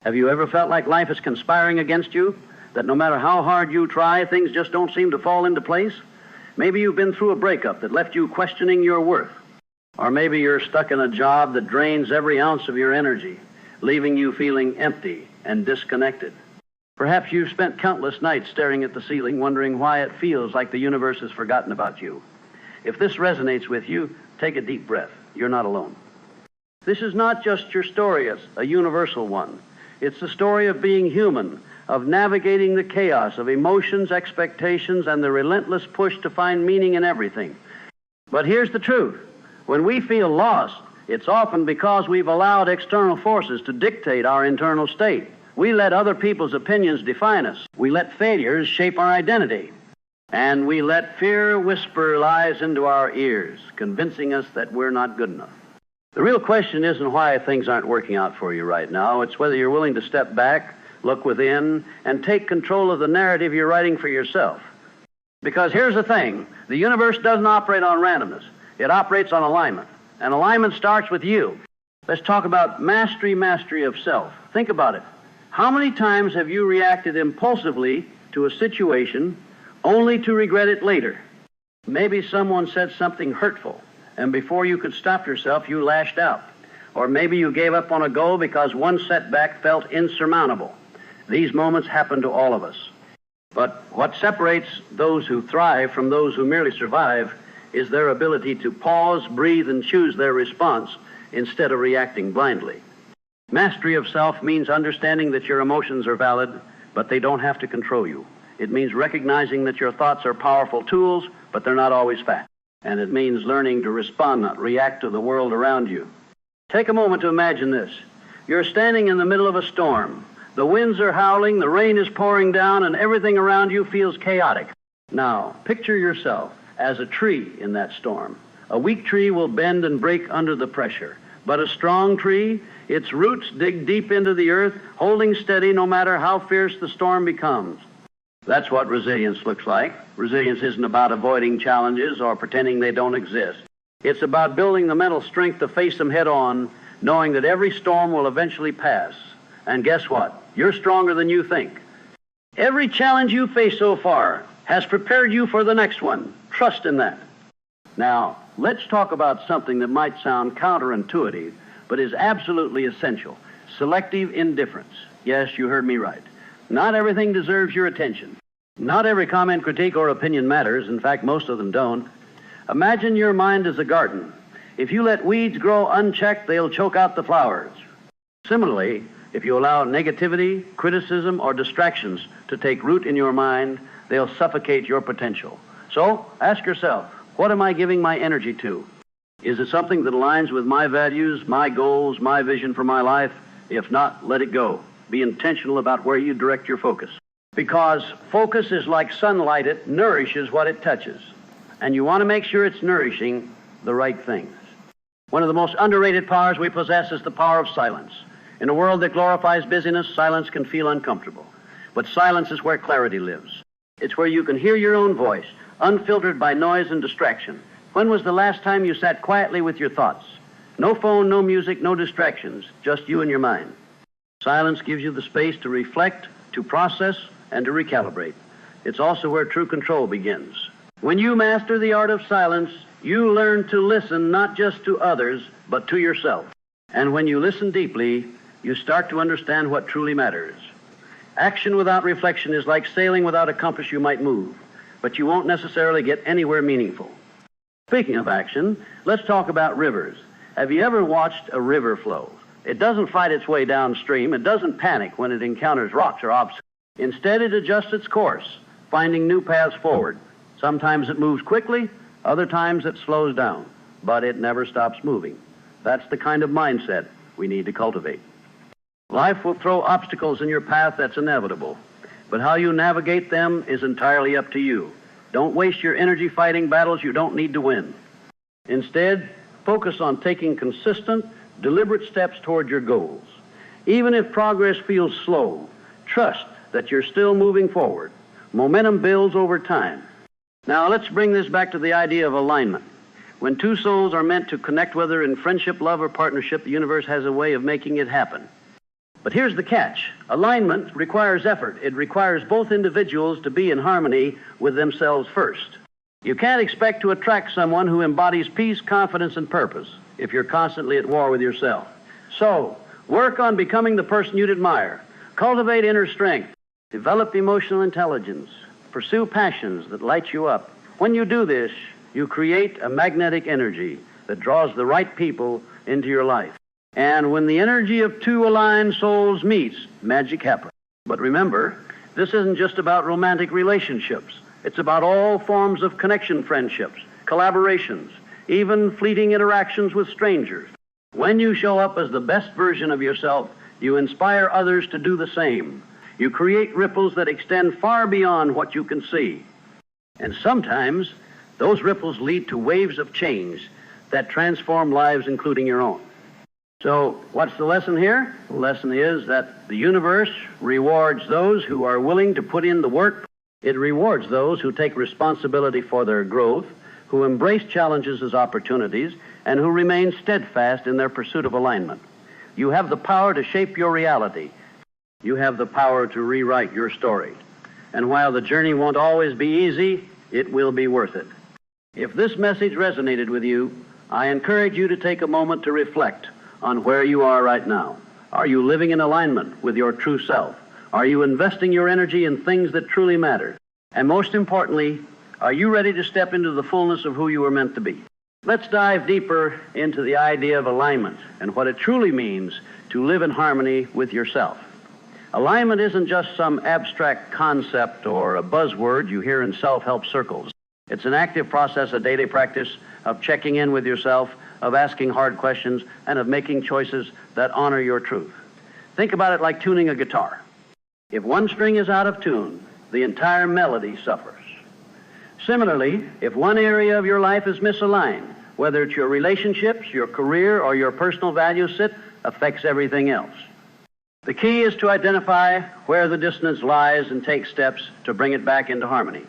Have you ever felt like life is conspiring against you? That no matter how hard you try, things just don't seem to fall into place? Maybe you've been through a breakup that left you questioning your worth. Or maybe you're stuck in a job that drains every ounce of your energy, leaving you feeling empty and disconnected. Perhaps you've spent countless nights staring at the ceiling, wondering why it feels like the universe has forgotten about you. If this resonates with you, take a deep breath. You're not alone. This is not just your story, it's a universal one. It's the story of being human, of navigating the chaos of emotions, expectations, and the relentless push to find meaning in everything. But here's the truth. When we feel lost, it's often because we've allowed external forces to dictate our internal state. We let other people's opinions define us. We let failures shape our identity. And we let fear whisper lies into our ears, convincing us that we're not good enough. The real question isn't why things aren't working out for you right now. It's whether you're willing to step back, look within, and take control of the narrative you're writing for yourself. Because here's the thing, the universe doesn't operate on randomness. It operates on alignment. And alignment starts with you. Let's talk about mastery of self. Think about it. How many times have you reacted impulsively to a situation only to regret it later? Maybe someone said something hurtful, and before you could stop yourself, you lashed out. Or maybe you gave up on a goal because one setback felt insurmountable. These moments happen to all of us. But what separates those who thrive from those who merely survive is their ability to pause, breathe, and choose their response instead of reacting blindly. Mastery of self means understanding that your emotions are valid, but they don't have to control you. It means recognizing that your thoughts are powerful tools, but they're not always facts. And it means learning to respond, not react to the world around you. Take a moment to imagine this. You're standing in the middle of a storm. The winds are howling, the rain is pouring down, and everything around you feels chaotic. Now, picture yourself as a tree in that storm. A weak tree will bend and break under the pressure. But a strong tree, its roots dig deep into the earth, holding steady no matter how fierce the storm becomes. That's what resilience looks like. Resilience isn't about avoiding challenges or pretending they don't exist. It's about building the mental strength to face them head on, knowing that every storm will eventually pass. And guess what? You're stronger than you think. Every challenge you face so far has prepared you for the next one. Trust in that. Now, let's talk about something that might sound counterintuitive, but is absolutely essential. Selective indifference. Yes, you heard me right. Not everything deserves your attention. Not every comment, critique, or opinion matters. In fact, most of them don't. Imagine your mind as a garden. If you let weeds grow unchecked, they'll choke out the flowers. Similarly, if you allow negativity, criticism, or distractions to take root in your mind, they'll suffocate your potential. So, ask yourself, what am I giving my energy to? Is it something that aligns with my values, my goals, my vision for my life? If not, let it go. Be intentional about where you direct your focus. Because focus is like sunlight, it nourishes what it touches. And you want to make sure it's nourishing the right things. One of the most underrated powers we possess is the power of silence. In a world that glorifies busyness, silence can feel uncomfortable. But silence is where clarity lives. It's where you can hear your own voice, unfiltered by noise and distraction. When was the last time you sat quietly with your thoughts? No phone, no music, no distractions, just you and your mind. Silence gives you the space to reflect, to process, and to recalibrate. It's also where true control begins. When you master the art of silence, you learn to listen not just to others, but to yourself. And when you listen deeply, you start to understand what truly matters. Action without reflection is like sailing without a compass. You might move, but you won't necessarily get anywhere meaningful. Speaking of action, let's talk about rivers. Have you ever watched a river flow? It doesn't fight its way downstream. It doesn't panic when it encounters rocks or obstacles. Instead, it adjusts its course, finding new paths forward. Sometimes it moves quickly, other times it slows down, but it never stops moving. That's the kind of mindset we need to cultivate. Life will throw obstacles in your path, that's inevitable. But how you navigate them is entirely up to you. Don't waste your energy fighting battles you don't need to win. Instead, focus on taking consistent, deliberate steps toward your goals. Even if progress feels slow, trust that you're still moving forward. Momentum builds over time. Now let's bring this back to the idea of alignment. When two souls are meant to connect, whether in friendship, love, or partnership, the universe has a way of making it happen. But here's the catch. Alignment requires effort. It requires both individuals to be in harmony with themselves first. You can't expect to attract someone who embodies peace, confidence, and purpose if you're constantly at war with yourself. So, work on becoming the person you'd admire. Cultivate inner strength. Develop emotional intelligence. Pursue passions that light you up. When you do this, you create a magnetic energy that draws the right people into your life. And when the energy of two aligned souls meets, magic happens. But remember, this isn't just about romantic relationships. It's about all forms of connection, friendships, collaborations, even fleeting interactions with strangers. When you show up as the best version of yourself, you inspire others to do the same. You create ripples that extend far beyond what you can see. And sometimes, those ripples lead to waves of change that transform lives, including your own. So, what's the lesson here? The lesson is that the universe rewards those who are willing to put in the work. It rewards those who take responsibility for their growth, who embrace challenges as opportunities, and who remain steadfast in their pursuit of alignment. You have the power to shape your reality. You have the power to rewrite your story. And while the journey won't always be easy, it will be worth it. If this message resonated with you, I encourage you to take a moment to reflect on where you are right now. Are you living in alignment with your true self? Are you investing your energy in things that truly matter? And most importantly, are you ready to step into the fullness of who you were meant to be? Let's dive deeper into the idea of alignment and what it truly means to live in harmony with yourself. Alignment isn't just some abstract concept or a buzzword you hear in self-help circles. It's an active process, a daily practice of checking in with yourself, of asking hard questions, and of making choices that honor your truth. Think about it like tuning a guitar. If one string is out of tune, the entire melody suffers. Similarly, if one area of your life is misaligned, whether it's your relationships, your career, or your personal values, it affects everything else. The key is to identify where the dissonance lies and take steps to bring it back into harmony.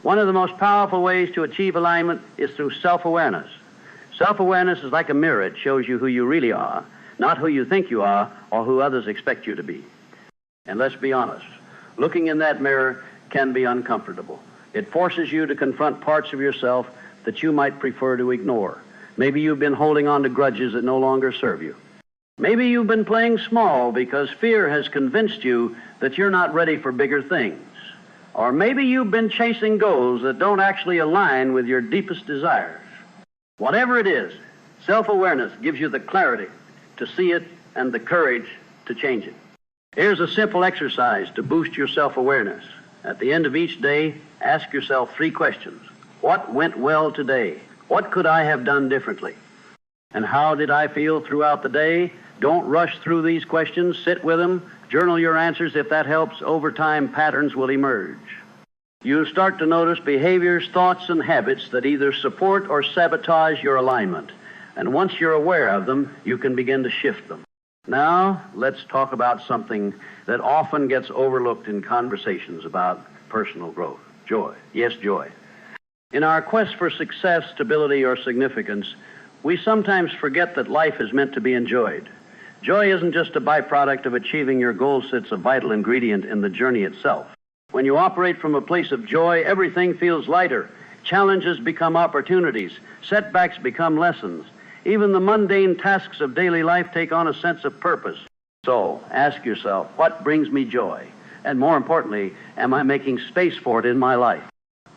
One of the most powerful ways to achieve alignment is through self-awareness. Self-awareness is like a mirror. It shows you who you really are, not who you think you are or who others expect you to be. And let's be honest, looking in that mirror can be uncomfortable. It forces you to confront parts of yourself that you might prefer to ignore. Maybe you've been holding on to grudges that no longer serve you. Maybe you've been playing small because fear has convinced you that you're not ready for bigger things. Or maybe you've been chasing goals that don't actually align with your deepest desires. Whatever it is, self-awareness gives you the clarity to see it and the courage to change it. Here's a simple exercise to boost your self-awareness. At the end of each day, ask yourself 3 questions. What went well today? What could I have done differently? And how did I feel throughout the day? Don't rush through these questions. Sit with them. Journal your answers. If that helps, over time, patterns will emerge. You'll start to notice behaviors, thoughts, and habits that either support or sabotage your alignment. And once you're aware of them, you can begin to shift them. Now, let's talk about something that often gets overlooked in conversations about personal growth. Joy. Yes, joy. In our quest for success, stability, or significance, we sometimes forget that life is meant to be enjoyed. Joy isn't just a byproduct of achieving your goals, it's a vital ingredient in the journey itself. When you operate from a place of joy, everything feels lighter. Challenges become opportunities. Setbacks become lessons. Even the mundane tasks of daily life take on a sense of purpose. So, ask yourself, what brings me joy? And more importantly, am I making space for it in my life?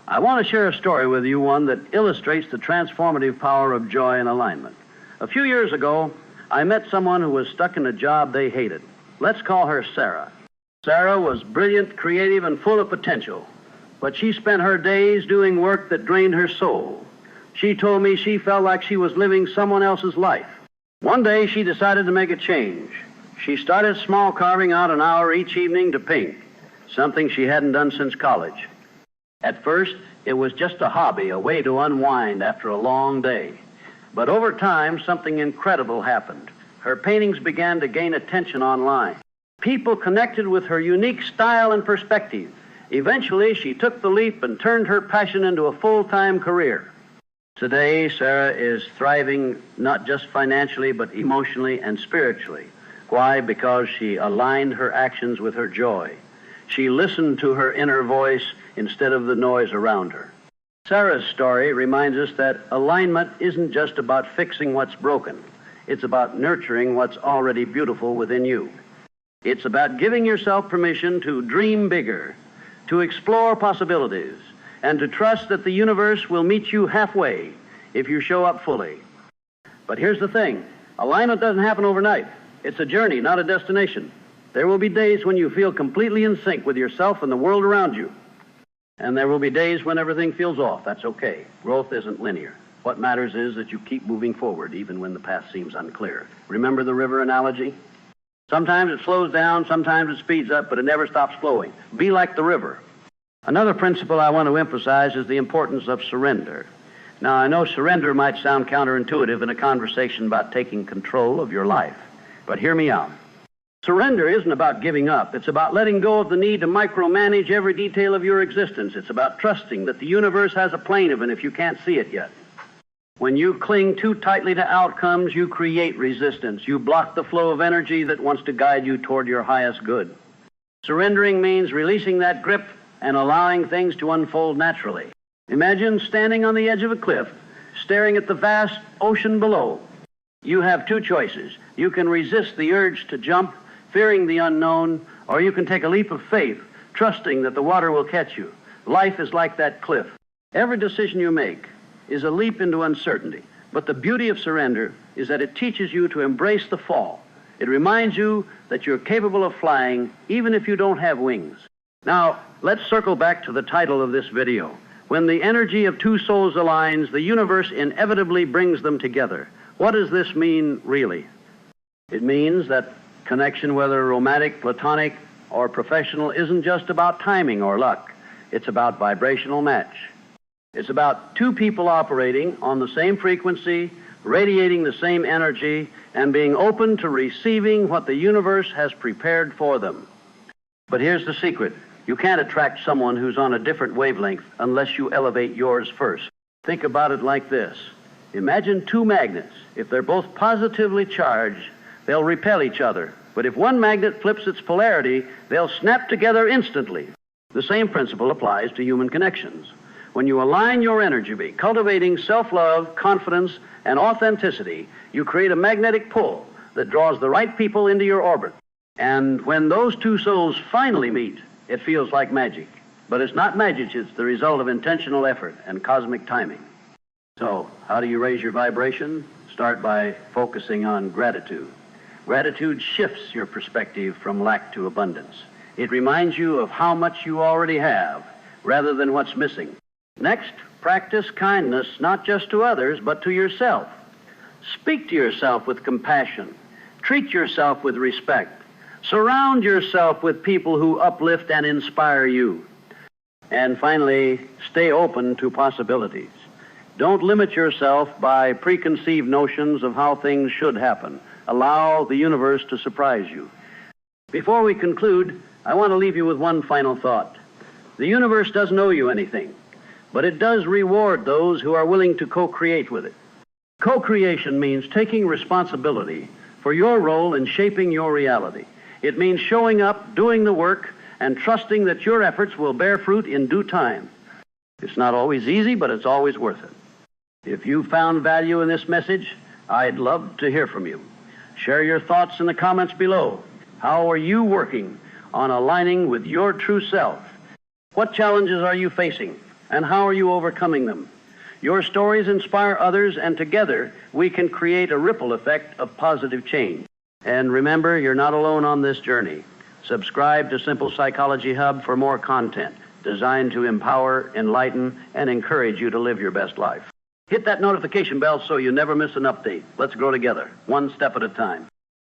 I want to share a story with you, one that illustrates the transformative power of joy and alignment. A few years ago, I met someone who was stuck in a job they hated. Let's call her Sarah. Sarah was brilliant, creative, and full of potential, but she spent her days doing work that drained her soul. She told me she felt like she was living someone else's life. One day, she decided to make a change. She started small, carving out an hour each evening to paint, something she hadn't done since college. At first, it was just a hobby, a way to unwind after a long day. But over time, something incredible happened. Her paintings began to gain attention online. People connected with her unique style and perspective. Eventually, she took the leap and turned her passion into a full-time career. Today, Sarah is thriving not just financially, but emotionally and spiritually. Why? Because she aligned her actions with her joy. She listened to her inner voice instead of the noise around her. Sarah's story reminds us that alignment isn't just about fixing what's broken. It's about nurturing what's already beautiful within you. It's about giving yourself permission to dream bigger, to explore possibilities, and to trust that the universe will meet you halfway if you show up fully. But here's the thing. Alignment doesn't happen overnight. It's a journey, not a destination. There will be days when you feel completely in sync with yourself and the world around you. And there will be days when everything feels off. That's okay. Growth isn't linear. What matters is that you keep moving forward, even when the path seems unclear. Remember the river analogy? Sometimes it slows down, sometimes it speeds up, but it never stops flowing. Be like the river. Another principle I want to emphasize is the importance of surrender. Now, I know surrender might sound counterintuitive in a conversation about taking control of your life, but hear me out. Surrender isn't about giving up. It's about letting go of the need to micromanage every detail of your existence. It's about trusting that the universe has a plan even if you can't see it yet. When you cling too tightly to outcomes, you create resistance. You block the flow of energy that wants to guide you toward your highest good. Surrendering means releasing that grip and allowing things to unfold naturally. Imagine standing on the edge of a cliff, staring at the vast ocean below. You have two choices. You can resist the urge to jump, fearing the unknown, or you can take a leap of faith, trusting that the water will catch you. Life is like that cliff. Every decision you make is a leap into uncertainty, but the beauty of surrender is that it teaches you to embrace the fall. It reminds you that you're capable of flying even if you don't have wings. Now, let's circle back to the title of this video. When the energy of two souls aligns, the universe inevitably brings them together. What does this mean, really? It means that connection, whether romantic, platonic, or professional, isn't just about timing or luck. It's about vibrational match. It's about two people operating on the same frequency, radiating the same energy, and being open to receiving what the universe has prepared for them. But here's the secret. You can't attract someone who's on a different wavelength unless you elevate yours first. Think about it like this. Imagine two magnets. If they're both positively charged, they'll repel each other. But if one magnet flips its polarity, they'll snap together instantly. The same principle applies to human connections. When you align your energy, cultivating self-love, confidence, and authenticity, you create a magnetic pull that draws the right people into your orbit. And when those two souls finally meet, it feels like magic. But it's not magic, it's the result of intentional effort and cosmic timing. So, how do you raise your vibration? Start by focusing on gratitude. Gratitude shifts your perspective from lack to abundance. It reminds you of how much you already have, rather than what's missing. Next, practice kindness, not just to others, but to yourself. Speak to yourself with compassion. Treat yourself with respect. Surround yourself with people who uplift and inspire you. And finally, stay open to possibilities. Don't limit yourself by preconceived notions of how things should happen. Allow the universe to surprise you. Before we conclude, I want to leave you with one final thought. The universe doesn't owe you anything, but it does reward those who are willing to co-create with it. Co-creation means taking responsibility for your role in shaping your reality. It means showing up, doing the work, and trusting that your efforts will bear fruit in due time. It's not always easy, but it's always worth it. If you found value in this message, I'd love to hear from you. Share your thoughts in the comments below. How are you working on aligning with your true self? What challenges are you facing, and how are you overcoming them? Your stories inspire others, and together we can create a ripple effect of positive change. And remember, you're not alone on this journey. Subscribe to Simple Psychology Hub for more content designed to empower, enlighten, and encourage you to live your best life. Hit that notification bell so you never miss an update. Let's grow together, one step at a time.